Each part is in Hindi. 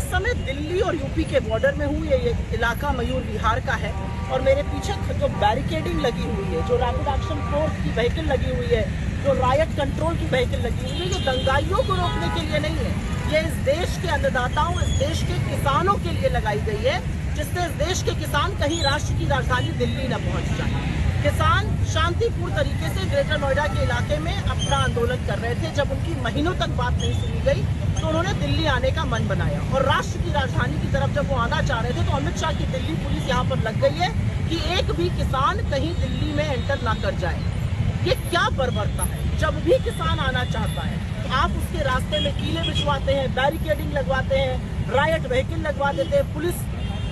समय दिल्ली और यूपी के बॉर्डर में हूँ। ये इलाका मयूर विहार का है और मेरे पीछे जो बैरिकेडिंग लगी हुई है, जो रैपिड एक्शन फोर्स की व्हीकल लगी हुई है, जो रायट कंट्रोल की व्हीकल लगी हुई है, जो दंगाइयों को रोकने के लिए नहीं है, ये इस देश के अन्नदाताओं, इस देश के किसानों के लिए लगाई गई है, जिससे इस देश के किसान कहीं राष्ट्र की राजधानी दिल्ली न पहुंच जाए। किसान शांतिपूर्ण तरीके से ग्रेटर नोएडा के इलाके में अपना आंदोलन कर रहे थे। जब उनकी महीनों तक बात नहीं सुनी गई तो उन्होंने दिल्ली आने का मन बनाया और राष्ट्र की राजधानी की तरफ जब वो आना चाह रहे थे तो अमित शाह की दिल्ली पुलिस यहाँ पर लग गई है कि एक भी किसान कहीं दिल्ली में एंटर ना कर जाए। ये क्या बर्बरता है? जब भी किसान आना चाहता है तो आप उसके रास्ते में कीले बिछवाते हैं, बैरिकेडिंग लगवाते हैं, रायट व्हीकल लगवा देते हैं, पुलिस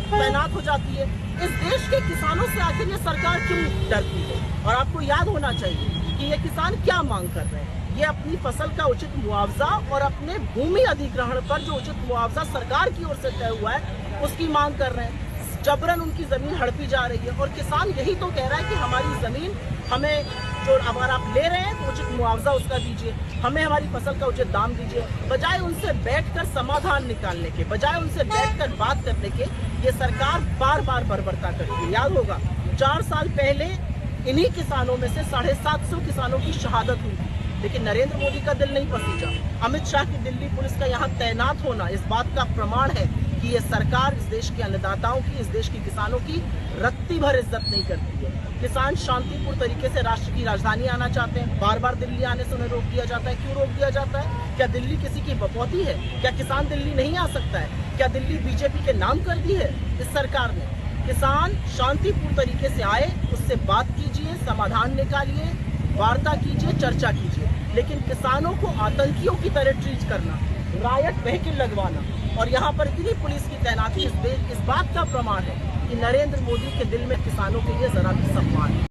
तैनात हो जाती है। इस देश के किसानों से आखिर ये सरकार क्यों डरती है? और आपको याद होना चाहिए कि ये किसान क्या मांग कर रहे हैं। ये अपनी फसल का उचित मुआवजा और अपने भूमि अधिग्रहण पर जो उचित मुआवजा सरकार की ओर से तय हुआ है उसकी मांग कर रहे हैं। जबरन उनकी जमीन हड़पी जा रही है और किसान यही तो कह रहा है कि हमारी जमीन हमें, जो अगर आप ले रहे हैं तो उचित मुआवजा उसका दीजिए, हमें हमारी फसल का उचित दाम दीजिए। बजाय उनसे बैठकर समाधान निकालने के, बजाय उनसे बैठकर बात करने के, ये सरकार बार बार बर्बरता करती है। याद होगा 4 साल पहले इन्हीं किसानों में से 750 किसानों की शहादत हुई थी, लेकिन नरेंद्र मोदी का दिल नहीं पसीजा। अमित शाह की दिल्ली पुलिस का यहाँ तैनात होना इस बात का प्रमाण है कि ये सरकार इस देश के अन्नदाताओं की, इस देश के किसानों की रत्ती भर इज्जत नहीं करती है। किसान शांतिपूर्ण तरीके से राष्ट्र की राजधानी आना चाहते हैं, बार बार दिल्ली आने से उन्हें रोक दिया जाता है। क्यों रोक दिया जाता है? क्या दिल्ली किसी की बपौती है? क्या किसान दिल्ली नहीं आ सकता है? क्या दिल्ली बीजेपी के नाम कर दी है इस सरकार ने? किसान शांतिपूर्ण तरीके से आए, उससे बात कीजिए, समाधान निकालिए, वार्ता कीजिए, चर्चा कीजिए। लेकिन किसानों को आतंकियों की तरह ट्रीट करना, रायट व्हीकल लगवाना और यहाँ पर इतनी पुलिस की तैनाती इस बात का प्रमाण है कि नरेंद्र मोदी के दिल में किसानों के लिए जरा भी सम्मान है।